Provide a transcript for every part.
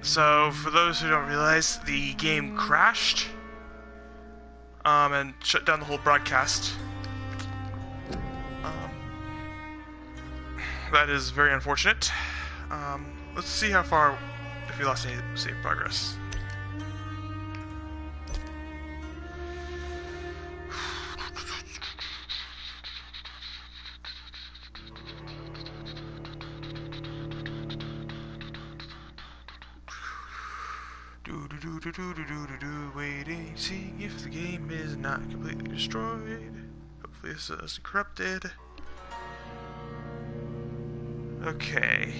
So for those who don't realize, the game crashed, and shut down the whole broadcast. That is very unfortunate. Let's see how far, if we lost any save progress. Waiting, seeing if the game is not completely destroyed. Hopefully this isn't corrupted. Okay.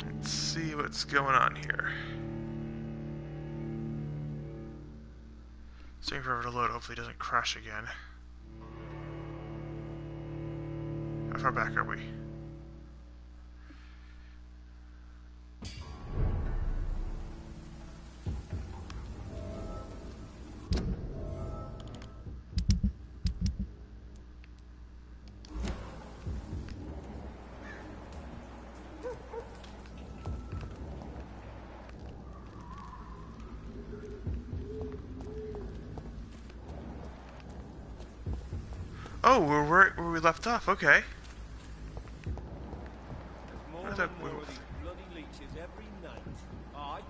Let's see what's going on here. It's taking forever to load, hopefully it doesn't crash again. How far back are we? Oh, we're right where we left off, okay. More and more of these bloody leeches every night. Aye.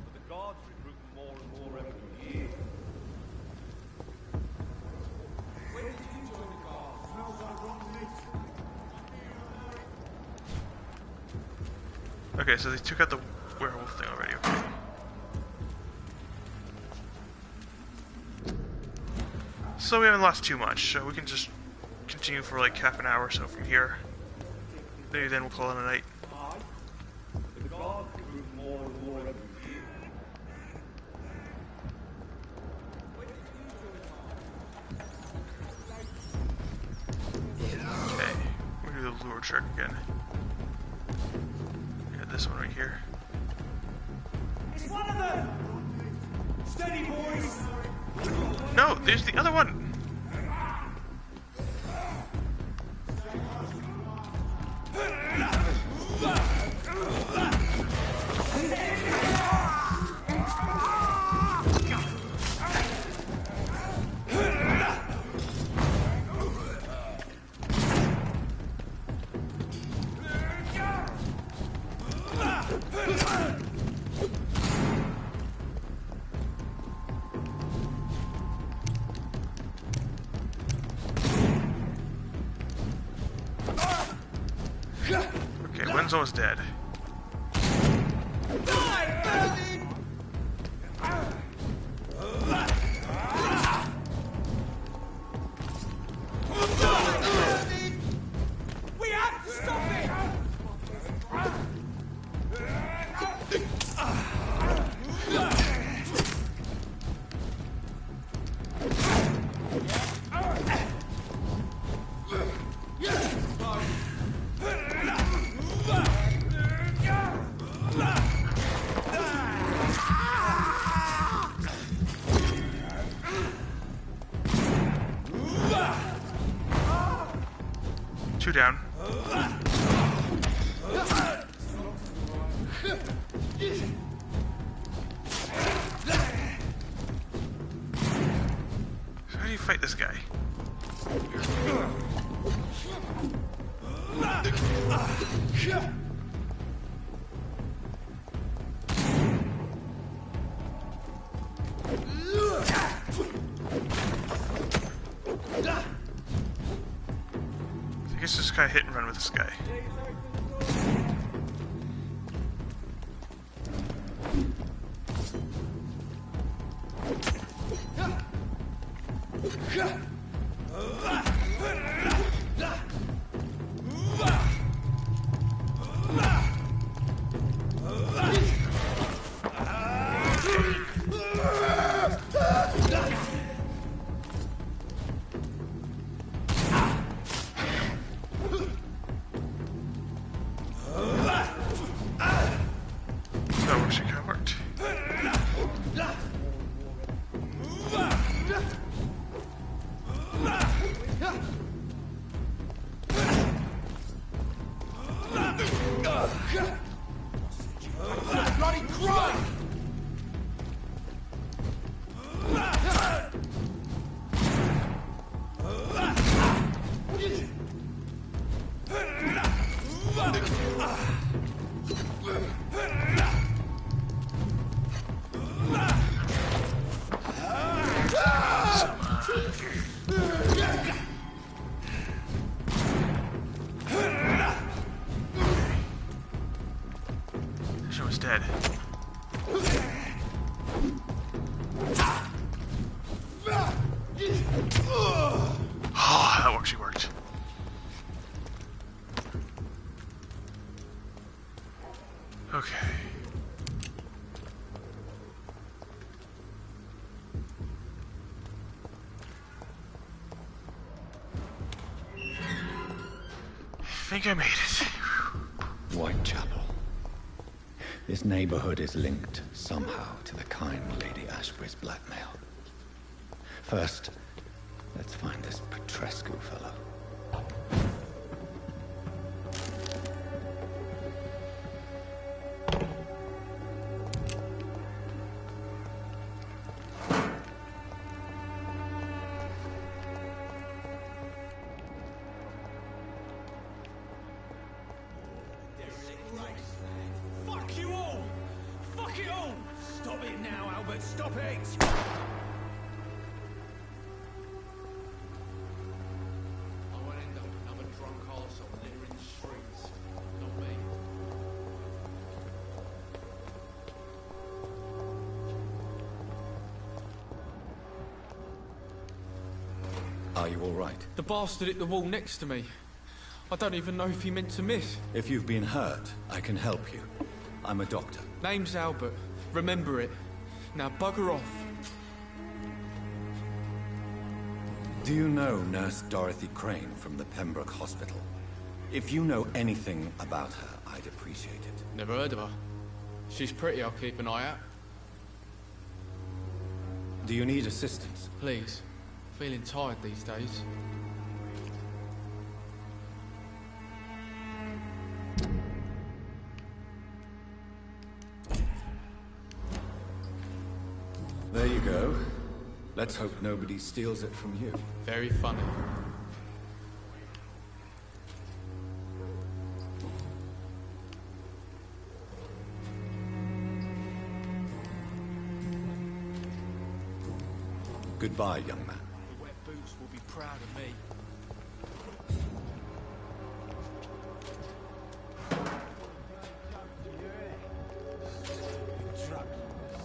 But the guards recruit more and more every year. When did you join the guards? Smells like rotten meat. Okay, so they took out the werewolf thing already, okay. So we haven't lost too much, so we can just continue for like half an hour or so from here. Maybe then we'll call it a night. The guards recruit more and more every year. Okay, we'll do the lure trick again. Yeah, this one right here. It's one of them! Steady, boys! No, there's the other one! Okay, one's almost dead. We have to stop it! Two down. So how do you fight this guy? I guess just kind of hit and run with this guy. That actually kind of worked. almost dead. Oh, that actually worked. Okay. I think I made it. Whitechapel. This neighborhood is linked somehow to the kind Lady Ashbury's blackmail. First, let's find this Petrescu fellow. Fuck you all! Fuck it all! Stop it now, Albert, stop it! I won't end up another drunk arsehole littering the streets. Not me. Are you all right? The bastard hit the wall next to me. I don't even know if he meant to miss. If you've been hurt, I can help you. I'm a doctor. Name's Albert. Remember it. Now bugger off. Do you know Nurse Dorothy Crane from the Pembroke Hospital? If you know anything about her, I'd appreciate it. Never heard of her. She's pretty, I'll keep an eye out. Do you need assistance? Please. Feeling tired these days. There you go. Let's hope nobody steals it from you. Very funny. Goodbye, young man. The wet boots will be proud of me.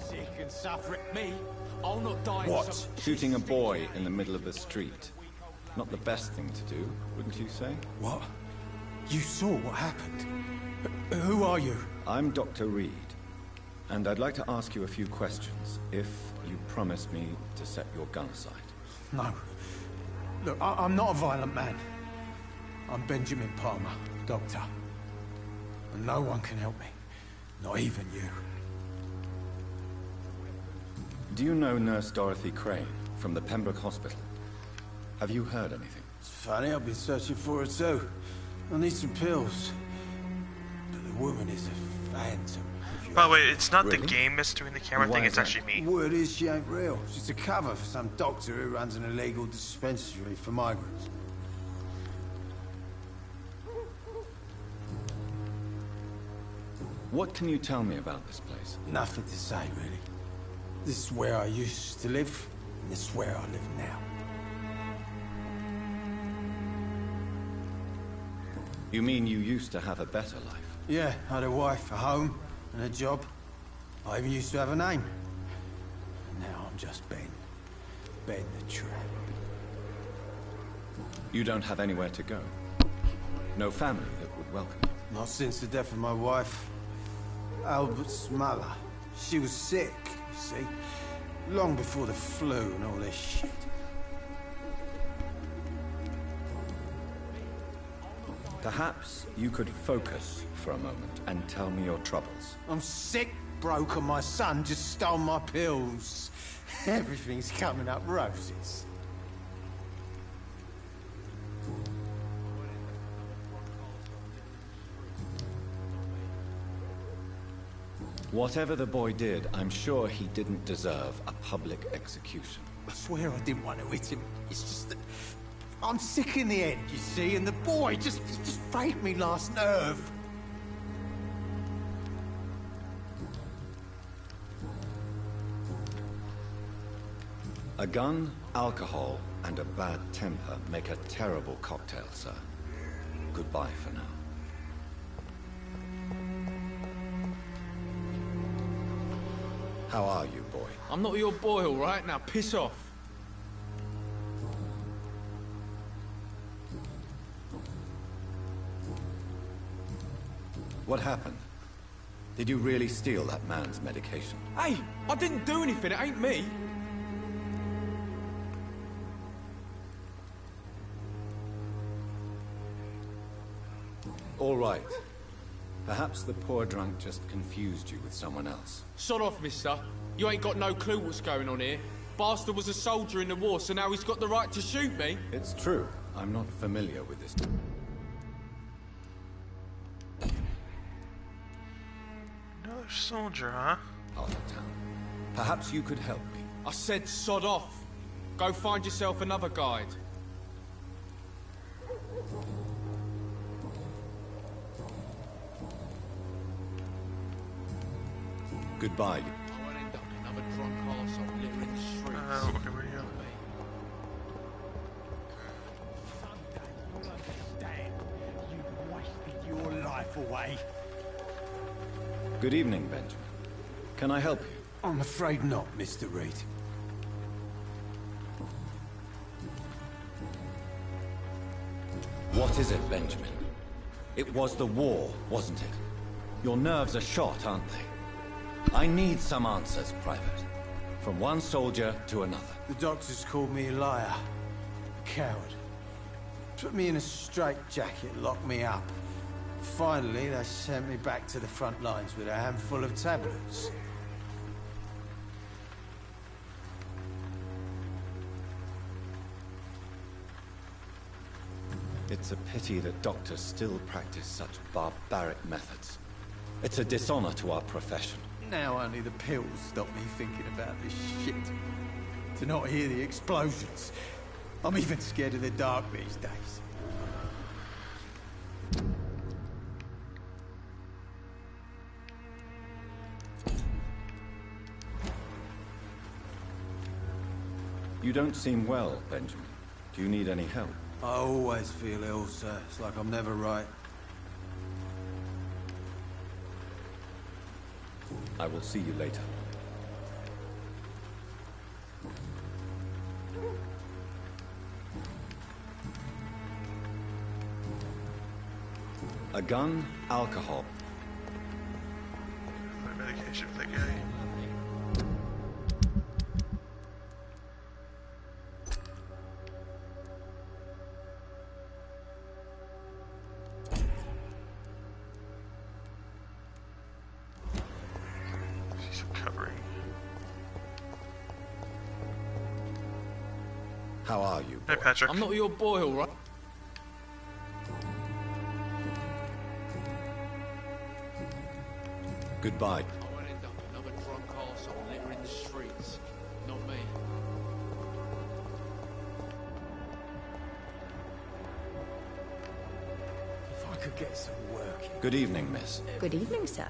Sick and suffering. Me? I'll not die in What? some... Shooting a boy in the middle of the street. Not the best thing to do, wouldn't you say? What? You saw what happened? Who are you? I'm Dr. Reed, and I'd like to ask you a few questions, if you promise me to set your gun aside. No. Look, I'm not a violent man. I'm Benjamin Palmer, doctor. And no one can help me. Not even you. Do you know Nurse Dorothy Crane from the Pembroke Hospital? Have you heard anything? It's funny, I've been searching for her too. I need some pills. But the woman is a phantom. By the way, it's not Really? the game that's doing the camera Why thing, is it's that? actually me. Word is she ain't real. She's a cover for some doctor who runs an illegal dispensary for migrants. What can you tell me about this place? Nothing to say, really. This is where I used to live, and this is where I live now. You mean you used to have a better life? Yeah, I had a wife, a home, and a job. I even used to have a name. Now I'm just Ben. Ben the Tramp. You don't have anywhere to go? No family that would welcome you? Not since the death of my wife, Albert's mother. She was sick, you see. Long before the flu and all this shit. Perhaps you could focus for a moment and tell me your troubles. I'm sick, broke, and my son just stole my pills. Everything's coming up roses. Whatever the boy did, I'm sure he didn't deserve a public execution. I swear I didn't want to hit him. It's just that I'm sick in the head, you see, and the boy just frayed me last nerve. A gun, alcohol, and a bad temper make a terrible cocktail, sir. Goodbye for now. How are you, boy? I'm not your boy, all right? Now piss off. What happened? Did you really steal that man's medication? Hey, I didn't do anything. It ain't me. All right. Perhaps the poor drunk just confused you with someone else. Sod off, mister. You ain't got no clue what's going on here. Bastard was a soldier in the war, so now he's got the right to shoot me. It's true. I'm not familiar with this. Another soldier, huh? Part of town. Perhaps you could help me. I said sod off. Go find yourself another guide. Goodbye. I won't end up another drunk arsehole littering the streets. Okay, where are you? Someday you'll understand. You've wasted your life away. Good evening, Benjamin. Can I help you? I'm afraid not, Mr. Reed. What is it, Benjamin? It was the war, wasn't it? Your nerves are shot, aren't they? I need some answers, Private. From one soldier to another. The doctors called me a liar. A coward. Put me in a straitjacket, locked me up. Finally, they sent me back to the front lines with a handful of tablets. It's a pity that doctors still practice such barbaric methods. It's a dishonor to our profession. Now only the pills stop me thinking about this shit. To not hear the explosions. I'm even scared of the dark these days. You don't seem well, Benjamin. Do you need any help? I always feel ill, sir. It's like I'm never right. I will see you later. A gun, alcohol. My medication for that guy. See some covering. How are you? Hey, Patrick. I'm not your boy, all right? Goodbye. I won't end up another drunk arsehole littering the streets. Not me. If I could get some work. Good evening, miss. Good evening, sir.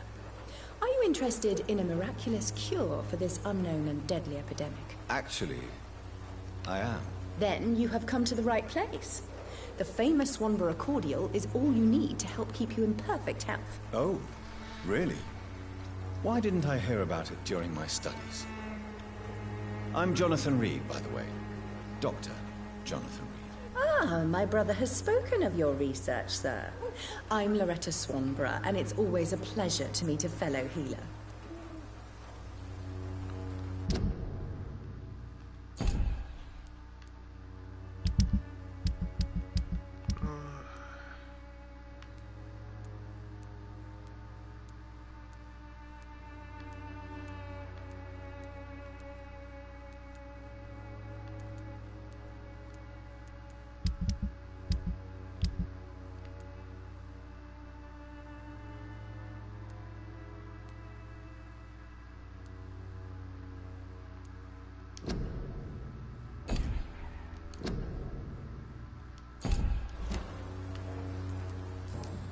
Are you interested in a miraculous cure for this unknown and deadly epidemic? Actually, I am. Then you have come to the right place. The famous Swanborough cordial is all you need to help keep you in perfect health. Oh, really? Why didn't I hear about it during my studies? I'm Jonathan Reed, by the way. Dr. Jonathan Reed. Ah, my brother has spoken of your research, sir. I'm Loretta Swanborough, and it's always a pleasure to meet a fellow healer.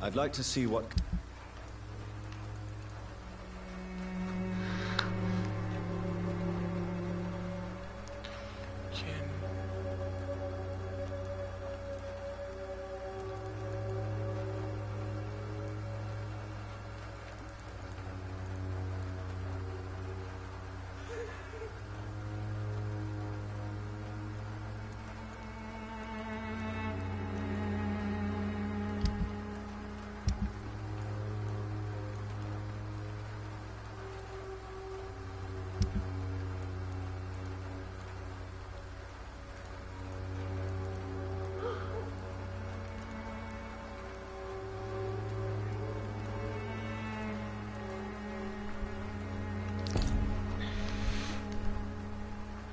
I'd like to see what...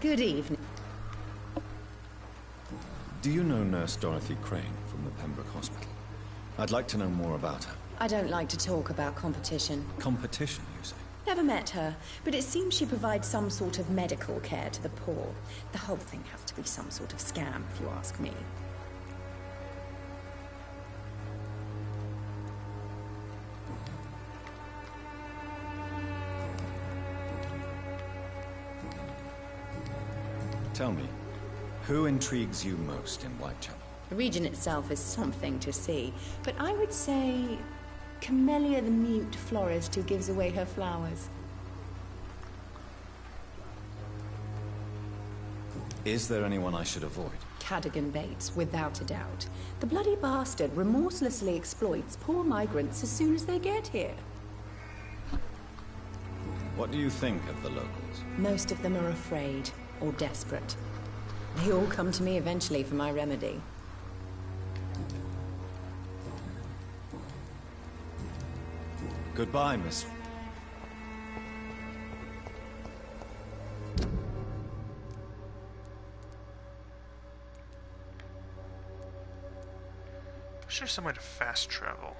Good evening. Do you know Nurse Dorothy Crane from the Pembroke Hospital? I'd like to know more about her. I don't like to talk about competition. Competition, you say? Never met her, but it seems she provides some sort of medical care to the poor. The whole thing has to be some sort of scam, if you ask me. Tell me, who intrigues you most in Whitechapel? The region itself is something to see, but I would say Camellia the mute florist who gives away her flowers. Is there anyone I should avoid? Cadogan Bates, without a doubt. The bloody bastard remorselessly exploits poor migrants as soon as they get here. What do you think of the locals? Most of them are afraid or desperate. They all come to me eventually for my remedy. Goodbye, Miss. Wish there's some way to fast travel.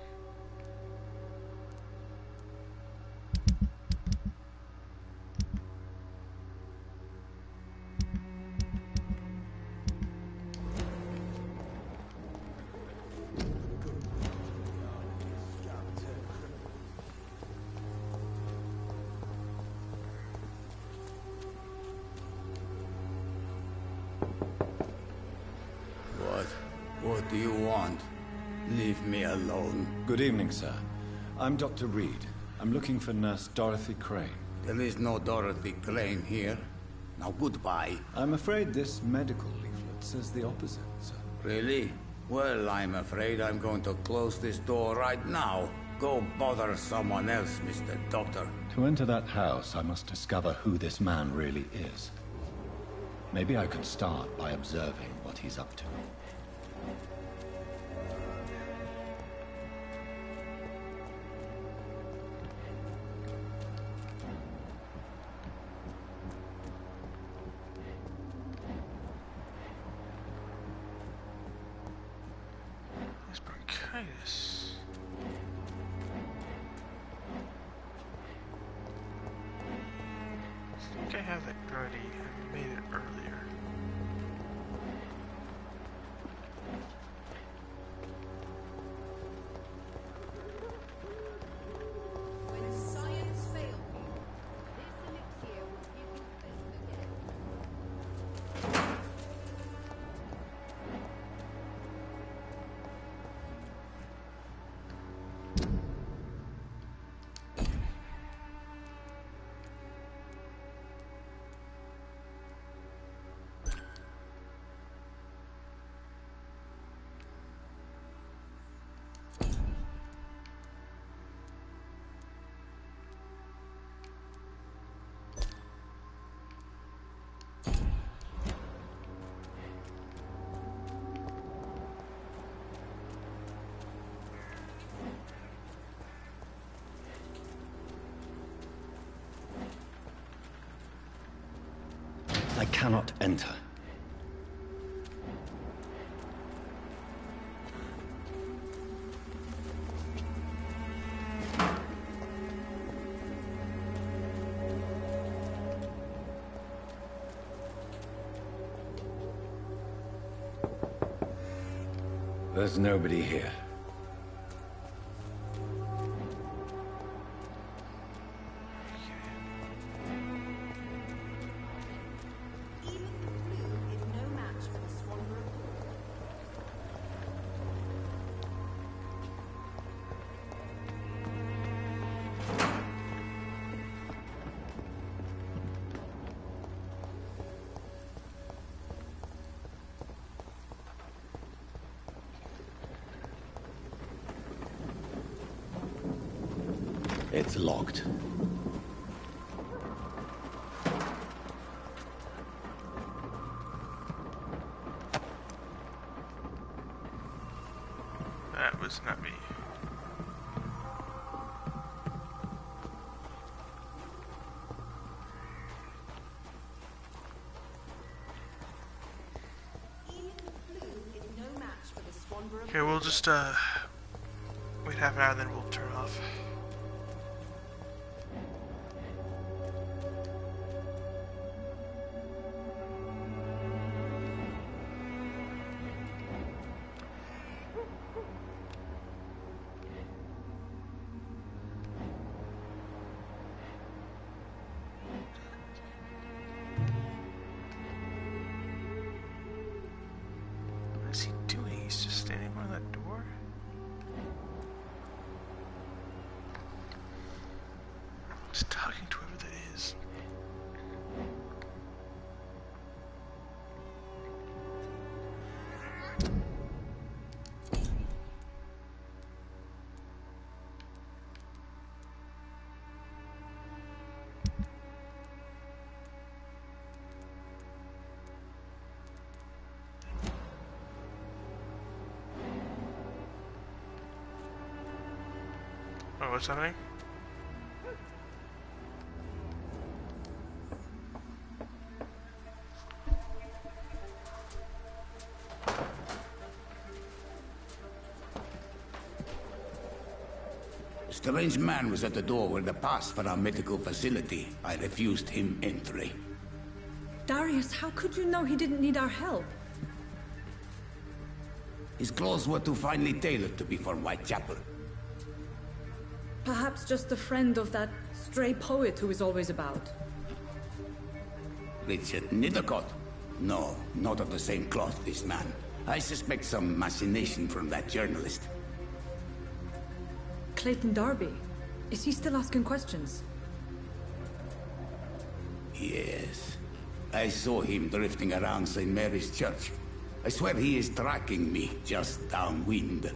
What do you want? Leave me alone. Good evening, sir. I'm Dr. Reed. I'm looking for Nurse Dorothy Crane. There is no Dorothy Crane here. Now goodbye. I'm afraid this medical leaflet says the opposite, sir. Really? Well, I'm afraid I'm going to close this door right now. Go bother someone else, Mr. Doctor. To enter that house, I must discover who this man really is. Maybe I could start by observing what he's up to. There's bronchitis. I think I have that already. I made it earlier. When science failed you, this elixir will give you faith again. I cannot enter. There's nobody here. Even the clue is no match for the Swan report. It's locked. That was not me. longer. Okay, we'll just wait half an hour, then we'll turn off. What is he doing? He's just standing by that door? Just talking to whoever that is. Oh, what's happening? A strange man was at the door with a pass for our medical facility. I refused him entry. Darius, how could you know he didn't need our help? His clothes were too finely tailored to be for Whitechapel. Perhaps just a friend of that stray poet who is always about. Richard Nithercott? No, not of the same cloth, this man. I suspect some machination from that journalist. Clayton Darby. Is he still asking questions? Yes. I saw him drifting around St. Mary's Church. I swear he is tracking me just downwind.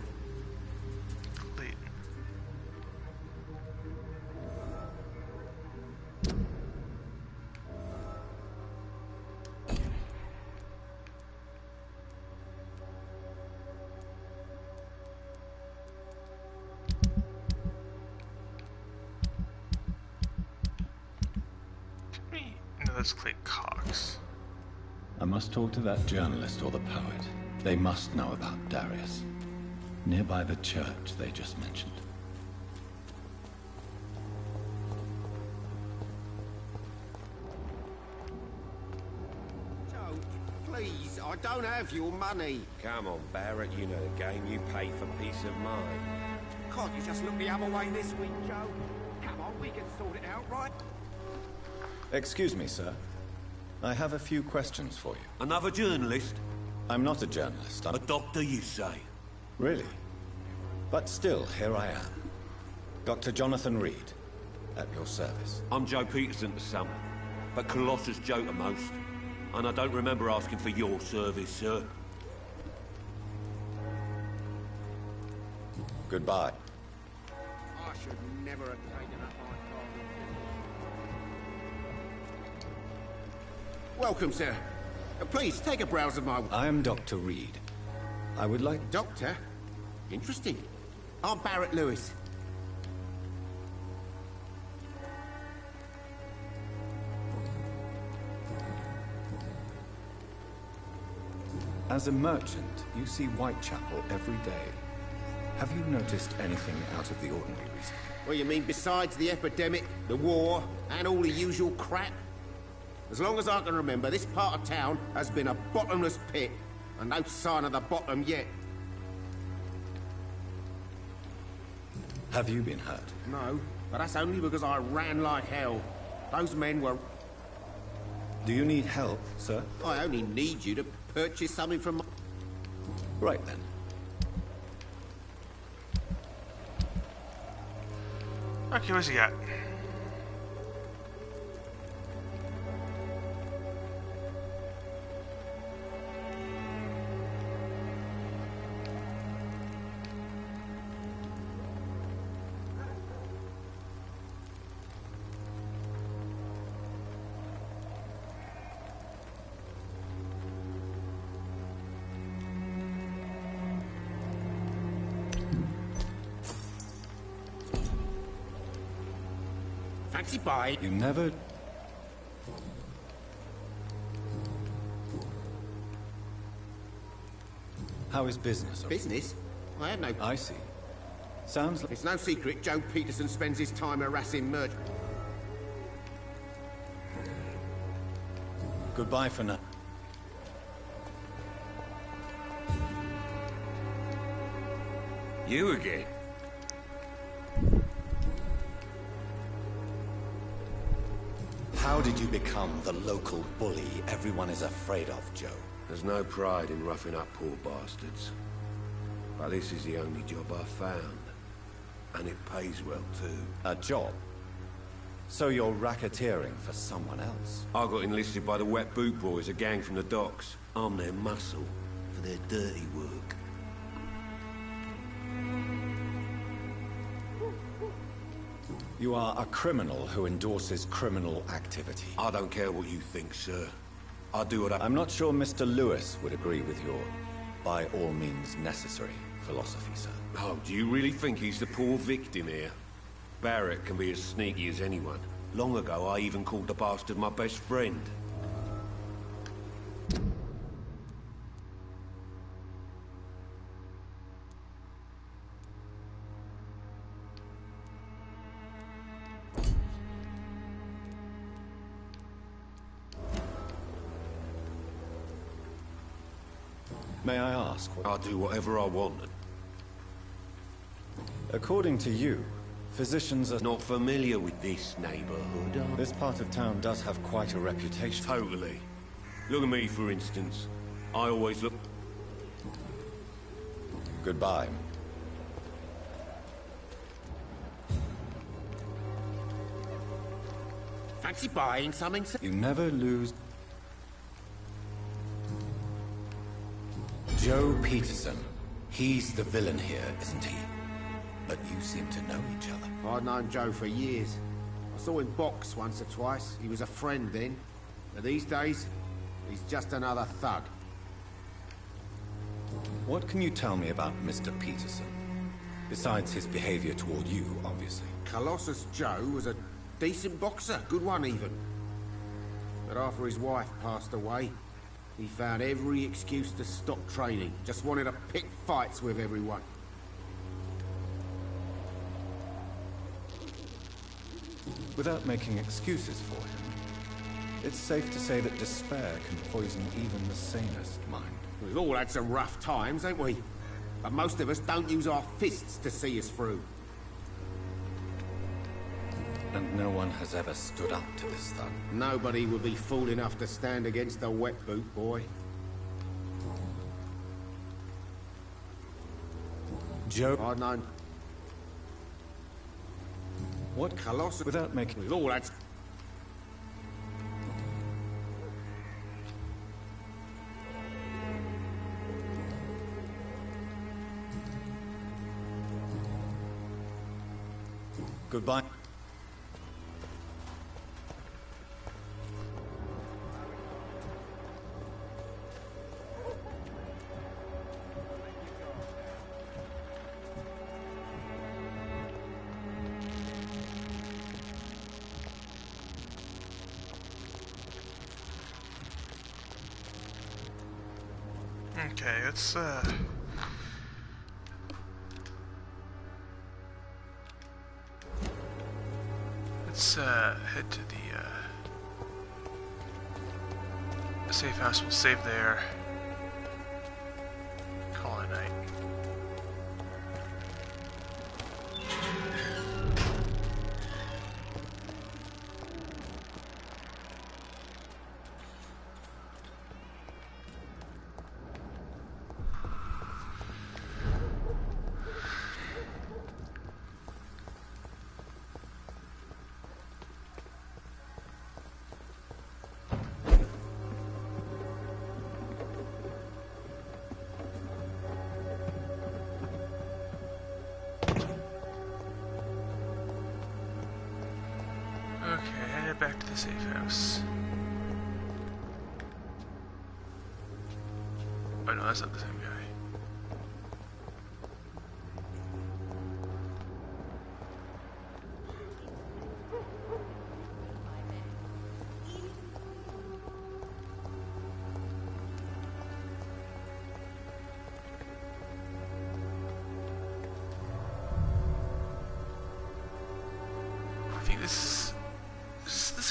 No, that's Clay Cox. I must talk to that journalist or the poet. They must know about Darius. Nearby the church they just mentioned. Joe, please, I don't have your money. Come on, Barrett, you know the game. You pay for peace of mind. Can't you just look the other way this week, Joe? Come on, we can sort it out, right? Excuse me, sir. I have a few questions for you. Another journalist? I'm not a journalist. I'm A doctor, you say? Really? But still, here I am. Dr. Jonathan Reed, at your service. I'm Joe Peterson to some, but Colossus Joe to most. And I don't remember asking for your service, sir. Goodbye. I should never have taken up my card. Welcome, sir. Please, take a browse of my... I am Dr. Reed. I would like... Doctor? Interesting. I'm Barrett Lewis. As a merchant, you see Whitechapel every day. Have you noticed anything out of the ordinary recently? What you mean, besides the epidemic, the war, and all the usual crap? As long as I can remember, this part of town has been a bottomless pit, and no sign of the bottom yet. Have you been hurt? No, but that's only because I ran like hell. Those men were... Do you need help, sir? I only need you to purchase something from my... Right then. Okay, what's he got? Fancy buy. You never... How is business? Business? I have no... I see. Sounds like... It's no secret Joe Peterson spends his time harassing merchants. Goodbye for now. You again? How did you become the local bully everyone is afraid of, Joe? There's no pride in roughing up poor bastards. But this is the only job I've found. And it pays well, too. A job? So you're racketeering for someone else? I got enlisted by the Wet Boot Boys, a gang from the docks. I'm their muscle for their dirty work. You are a criminal who endorses criminal activity. I don't care what you think, sir. I do what I'm not sure Mr. Lewis would agree with your by all means necessary philosophy, sir. Oh, do you really think he's the poor victim here? Barrett can be as sneaky as anyone. Long ago, I even called the bastard my best friend. May I ask what... I'll do whatever I want. According to you, physicians are... Not familiar with this neighborhood, are This part of town does have quite a reputation. Totally. Look at me, for instance. I always look... Goodbye. Fancy buying something, sir? You never lose... Joe Peterson. He's the villain here, isn't he? But you seem to know each other. I'd known Joe for years. I saw him box once or twice. He was a friend then. But these days, he's just another thug. What can you tell me about Mr. Peterson? Besides his behavior toward you, obviously. Colossus Joe was a decent boxer, good one even. But after his wife passed away, he found every excuse to stop training. Just wanted to pick fights with everyone. Without making excuses for him, it's safe to say that despair can poison even the sanest mind. We've all had some rough times, ain't we? But most of us don't use our fists to see us through. And no one has ever stood up to this thug. Nobody would be fool enough to stand against a wet boot boy. Joe... I'd known... What? Colossus... Without making... We've all had... Goodbye. Okay, let's head to the safe house. We'll save there. Call it a night. Okay, headed back to the safe house. Oh no, that's not the same guy.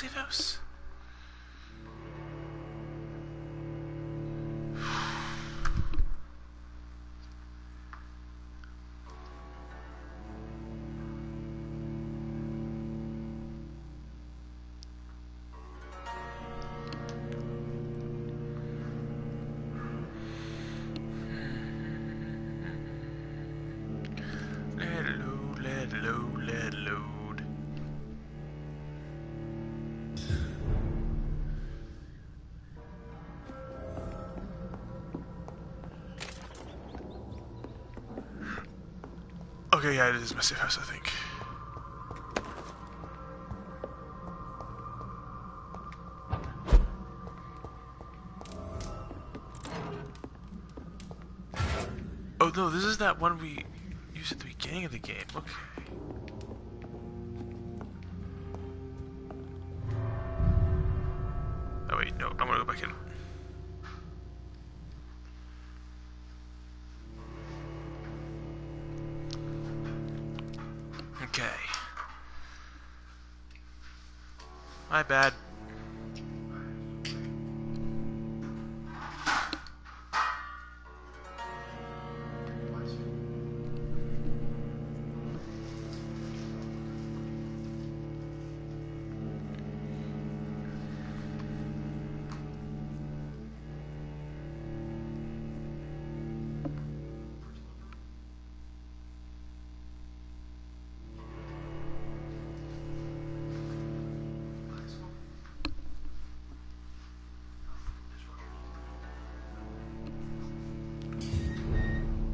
safe house? Let it load. Okay, yeah, it is my safe house, I think. Oh no, this is that one we used at the beginning of the game. Okay. Oh wait, no, I'm gonna go back in. Okay. My bad.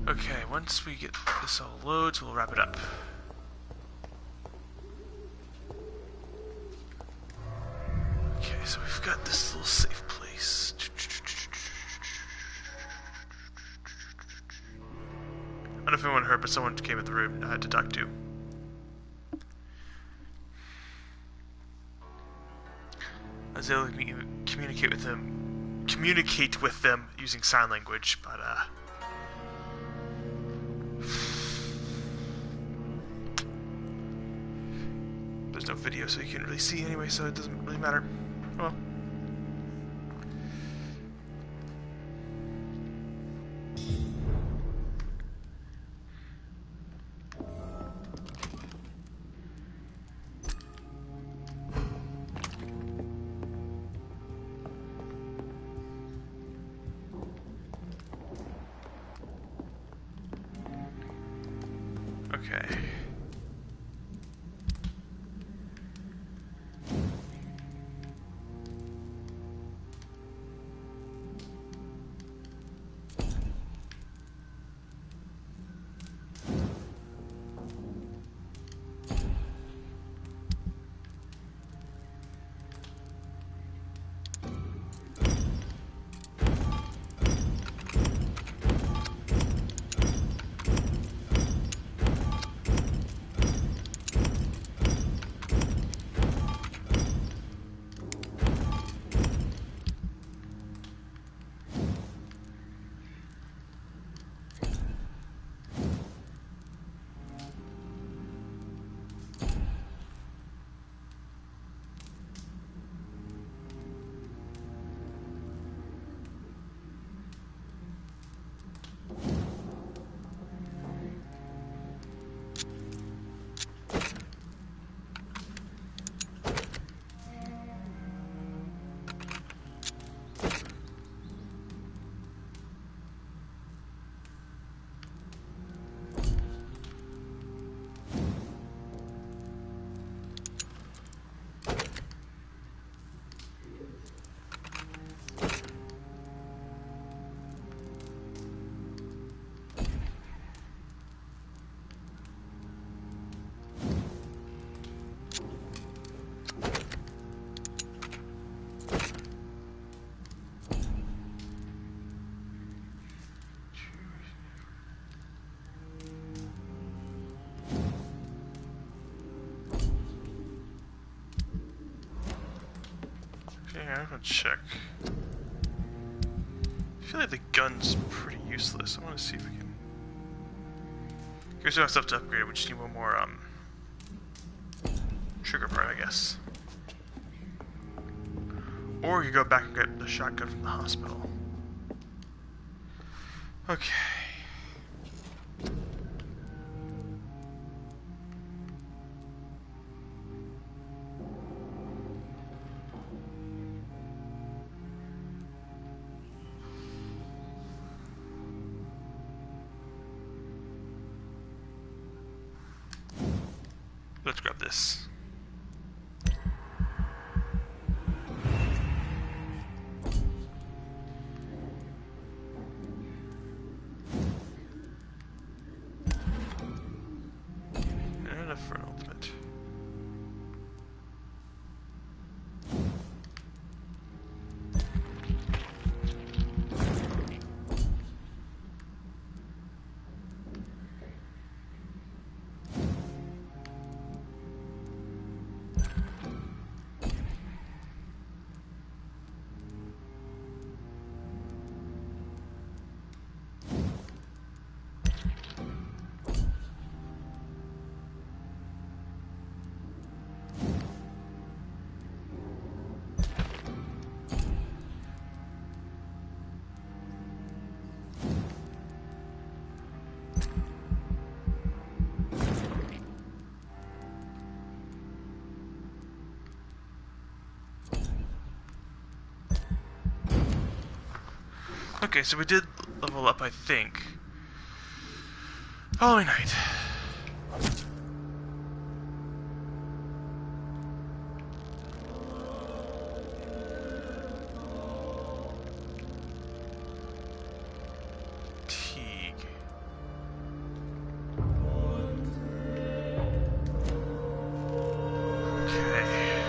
Okay, once we get this all loads, we'll wrap it up. Okay, so we've got this little safe place. I don't know if anyone heard, but someone came in the room I had to talk to. I was able to communicate with them using sign language, but there's no video, so you can't really see anyway, so it doesn't really matter. Well. Okay. Okay, I'm gonna check. I feel like the gun's pretty useless. I want to see if we can. Here's our stuff to upgrade. We just need one more trigger part, I guess. Or you go back and get the shotgun from the hospital. Okay. Let's grab this. And enough for an ultimate. Okay, so we did level up, I think. Following night. Teague. Okay.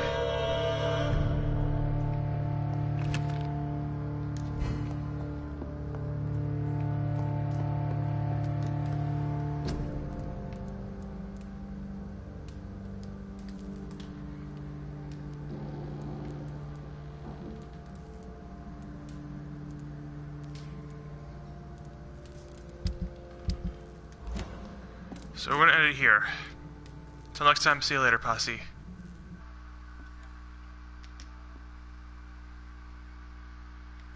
So we're gonna end it here. Till next time, see you later, posse.